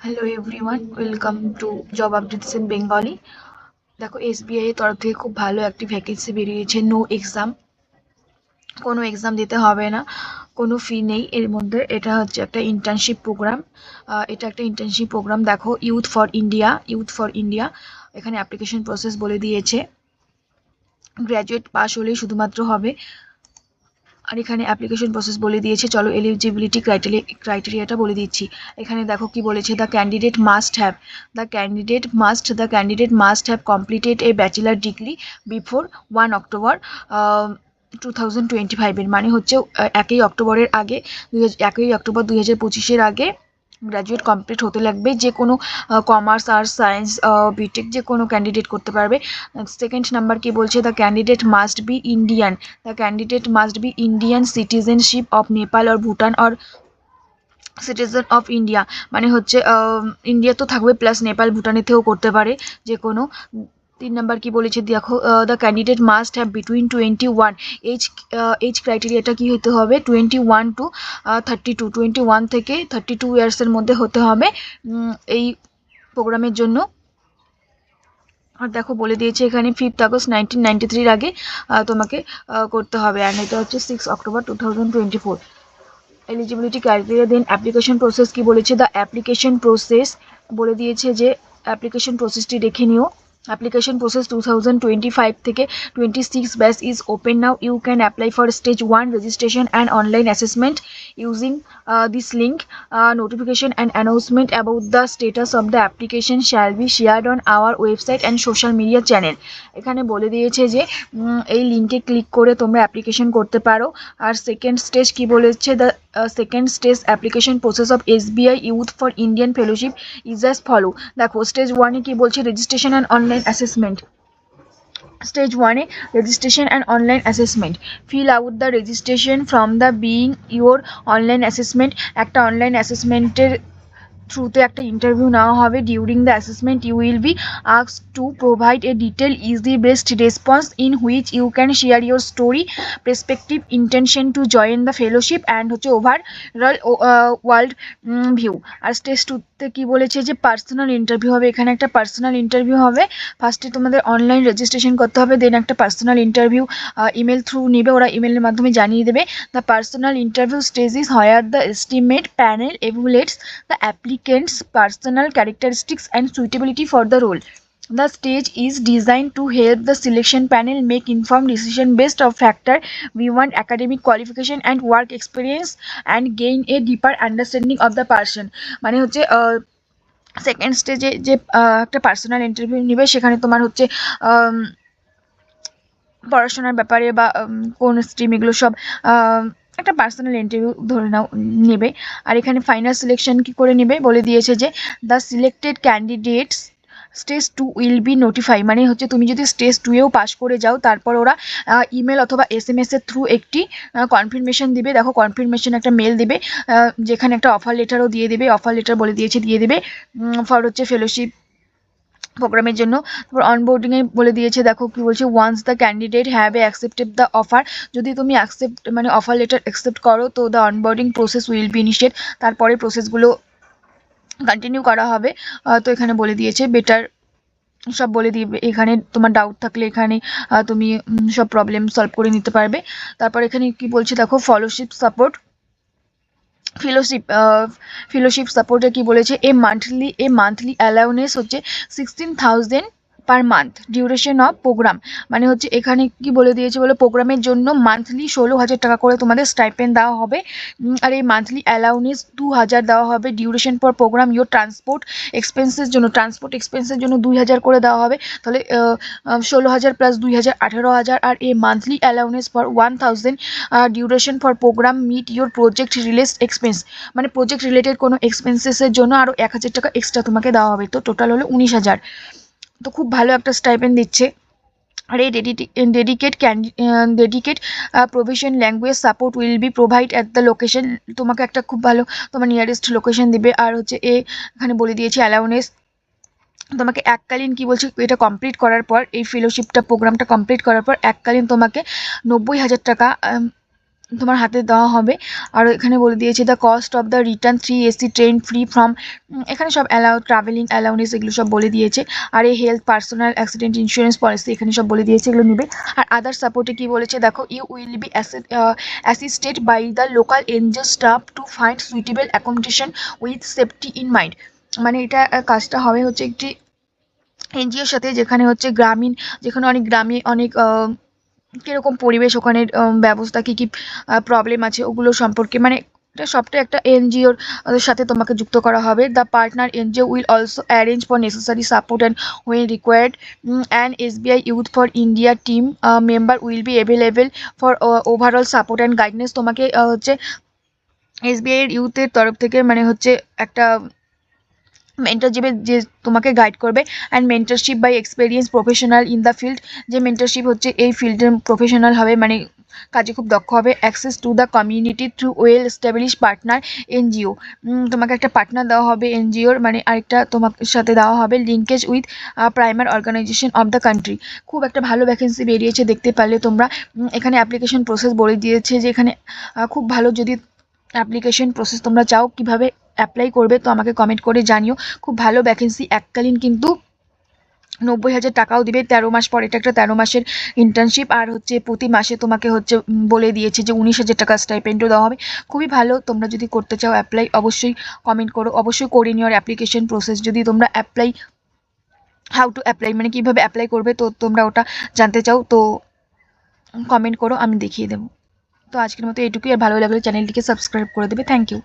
Hello everyone, welcome to job updates in Bengali. দেখো, SBI এর তরফ থেকে খুব ভালো একটি ভ্যাকেন্সি বেরিয়েছে। নো এক্সাম, কোনো এক্সাম দিতে হবে না, কোনো ফি নেই এর মধ্যে। এটা হচ্ছে একটা ইন্টার্নশিপ প্রোগ্রাম। দেখো, ইউথ ফর ইন্ডিয়া এখানে অ্যাপ্লিকেশন প্রসেস বলে দিয়েছে। গ্র্যাজুয়েট পাস হলেই শুধুমাত্র হবে। আর এখানে অ্যাপ্লিকেশন প্রসেস বলে দিয়েছে। চলো এলিজিবিলিটি ক্রাইটেরিয়াটা বলে দিচ্ছি। এখানে দেখো কি বলেছে, the candidate must have completed A bachelor degree before 1 October 2025। মানে হচ্ছে 1 অক্টোবরের আগে, 1 অক্টোবর 2025-এর আগে গ্র্যাজুয়েট কমপ্লিট হতে লাগবে। যে কোনো কমার্স, আর্টস, সায়েন্স, বিটেক যে কোনো ক্যান্ডিডেট করতে পারবে। সেকেন্ড নাম্বার কি বলছে, the candidate must be Indian citizenship of Nepal or Bhutan or citizen of India. মানে হচ্ছে ইন্ডিয়া তো থাকবে, প্লাস নেপাল ভুটানেতেও করতে পারে যে কোনো। 3 নাম্বার কি বলেছে দেখো, the candidate must have between 21 age. Age ক্রাইটেরিয়াটা কি হতে হবে, 21 টু 32, 21 থেকে 32 ইয়ার্সের মধ্যে হতে হবে এই প্রোগ্রামের জন্য। আর দেখো বলে দিয়েছে এখানে 5 আগস্ট 1993 আগে তোমাকে করতে হবে। অ্যান্ড এটা হচ্ছে 6 October 2024। Eligibility criteria. Then application process কি বলেছে, দ্য অ্যাপ্লিকেশন প্রসেস বলে দিয়েছে যে অ্যাপ্লিকেশন প্রসেসটি দেখে নিও। অ্যাপ্লিকেশন প্রসেস 2025 থেকে 26 batch is open now. You can apply for stage 1 registration and online assessment using this link. Notification and announcement about the status of the application shall be shared on our website and social media channel. এখানে বলে দিয়েছে যে এই লিঙ্কে click করে তোমরা application করতে পারো। আর সেকেন্ড স্টেজ কি বলেছে, the second stage application process of SBI youth for Indian fellowship is as follow. দেখো স্টেজ 1-এ কি বলছে, registration and online assessment. Stage 1-এ registration and online assessment. Fill out the registration from the being your online assessment. একটা online অ্যাসেসমেন্টের থ্রুতে একটা interview নেওয়া হবে। During the assessment you will be asked to provide a detail essay based response in which you can share your story, perspective, intention to join the fellowship and হচ্ছে overall world view. আর stage 2-তে কি বলেছে যে personal interview হবে। এখানে একটা personal interview হবে। ফার্স্টে তোমাদের অনলাইন রেজিস্ট্রেশন করতে হবে, দেন একটা পার্সোনাল ইন্টারভিউ ইমেল থ্রু নেবে, ওরা ইমেলের মাধ্যমে জানিয়ে দেবে। The personal interview stage is where the estimate panel evaluates the applicant's personal characteristics and suitability for the role. The stage is designed to help the selection panel make informed decision based on factor V1 academic qualification and work experience and gain a deeper understanding of the person. মানে হচ্ছে second স্টেজে যে একটা personal interview নেবে, সেখানে তোমার হচ্ছে পড়াশোনার ব্যাপারে বা কোন স্ট্রিম, এগুলো সব একটা পার্সোনাল ইন্টারভিউ ধরে নাও নেবে। আর এখানে ফাইনাল সিলেকশন কি করে নেবে বলে দিয়েছে যে the selected candidates stage 2 will be notify. মানে হচ্ছে তুমি যদি স্টেজ 2-এও পাস করে যাও, তারপর ওরা ইমেল অথবা SMS এর থ্রু একটি কনফার্মেশন দিবে। দেখো কনফার্মেশন একটা মেল দিবে, যেখানে একটা অফার লেটারও দিয়ে দেবে। অফার লেটার বলে দিয়েছে দিয়ে দেবে ফর হচ্ছে ফেলোশিপ প্রোগ্রামের জন্য। তারপর অনবোর্ডিংয়ে বলে দিয়েছে, দেখো কি বলছে, once the candidate have accepted the offer. যদি তুমি মানে অফার লেটার অ্যাকসেপ্ট করো, তো the onboarding process will be initiate. তারপরে প্রসেসগুলো কন্টিনিউ করা হবে। তো এখানে বলে দিয়েছে বেটার সব বলে দিবে। এখানে তোমার ডাউট থাকলে এখানে তুমি সব প্রবলেম সলভ করে নিতে পারবে। তারপর এখানে কি বলছে দেখো, ফেলোশিপ সাপোর্টে কি বলেছে, এ মান্থলি অ্যালাউন্স হচ্ছে 16,000 per month duration of programme. মানে হচ্ছে এখানে কি বলে দিয়েছে বলে, প্রোগ্রামের জন্য মান্থলি 16,000 টাকা করে তোমাদের স্টাইপেন্ড দেওয়া হবে। আর এই মান্থলি অ্যালাউন্স 2,000 দেওয়া হবে। Duration for program your transport এক্সপেন্সের জন্য 2,000 করে দেওয়া হবে। তাহলে 16,000 প্লাস 2,000 18,000। আর এই monthly allowance for 1,000 duration for programme meet your project related expense. মানে প্রজেক্ট রিলেটেড কোনো এক্সপেন্সেসের জন্য আরও 1,000 টাকা এক্সট্রা তোমাকে দেওয়া হবে। তো টোটাল হলো 19,000। তো খুব ভালো একটা স্টাইপেন্ড দিচ্ছে। আর এই dedicate provision language support will be provide at the location. তোমাকে একটা খুব ভালো তোমার নিয়ারেস্ট লোকেশন দিবে। আর হচ্ছে এখানে বলে দিয়েছি অ্যালাউন্স তোমাকে এককালীন কি বলছে, এটা কমপ্লিট করার পর, এই ফেলোশিপটা প্রোগ্রামটা কমপ্লিট করার পর এককালীন তোমাকে 90,000 টাকা তোমার হাতে দেওয়া হবে। আর এখানে বলে দিয়েছে the cost of the return 3 AC train free from, এখানে সব ট্রাভেলিং অ্যালাউন্স এগুলো সব বলে দিয়েছে। আর এই health personal accident insurance policy এখানে সব বলে দিয়েছে, এগুলো নেবে। আর আদার সাপোর্টে কি বলেছে দেখো, you will be assisted by the local NGO staff to find suitable accommodation with safety in mind. মানে এটা কাজটা হবে হচ্ছে একটি এনজিওর সাথে, যেখানে হচ্ছে গ্রামীণ, যেখানে অনেক গ্রামে অনেক কীরকম পরিবেশ, ওখানের ব্যবস্থা কী কী প্রবলেম আছে ওগুলো সম্পর্কে, মানে এটা সবটা একটা এনজিওর সাথে তোমাকে যুক্ত করা হবে। The partner NGO will also arrange for necessary support and when required and SBI youth for India team member will be available for overall support and guidance. তোমাকে হচ্ছে এসবিআই এর ইউথের তরফ থেকে মানে হচ্ছে একটা মেন্টরশিপ যে তোমাকে গাইড করবে, and mentorship by experience professional in the field, যে মেন্টরশিপ হচ্ছে এই ফিল্ডের প্রফেশনাল হবে, মানে কাজে খুব দক্ষ হবে। Access to the community through well establish partner NGO, তোমাকে একটা পার্টনার দেওয়া হবে এনজিওর, মানে আরেকটা তোমার সাথে দেওয়া হবে linkage with premier organisation of the country. খুব একটা ভালো ভ্যাকেন্সি বেরিয়েছে দেখতে পারলে তোমরা। এখানে অ্যাপ্লিকেশন প্রসেস বলে দিয়েছে যে এখানে খুব ভালো, যদি অ্যাপ্লিকেশন প্রসেস তোমরা চাও কিভাবে অ্যাপ্লাই করবে তো আমাকে কমেন্ট করে জানিও। খুব ভালো ভ্যাকেন্সি, এককালীন কিন্তু 90,000 টাকাও দিবে 13 মাস পর, এটা একটা 13 মাসের ইন্টার্নশিপ। আর হচ্ছে প্রতি মাসে তোমাকে হচ্ছে বলে দিয়েছে যে 19,000 টাকা স্টাইপেন্ডও দেওয়া হবে। খুবই ভালো, তোমরা যদি করতে চাও অ্যাপ্লাই অবশ্যই কমেন্ট করো, অবশ্যই করে নিও। অ্যাপ্লিকেশন প্রসেস যদি তোমরা অ্যাপ্লাই, হাউ টু অ্যাপ্লাই মানে কীভাবে অ্যাপ্লাই করবে তো তোমরা ওটা জানতে চাও তো কমেন্ট করো, আমি দেখিয়ে দেবো। তো আজকের মতো এটুকুই, আর ভালো লাগলে চ্যানেলটিকে সাবস্ক্রাইব করে দেবে। Thank you.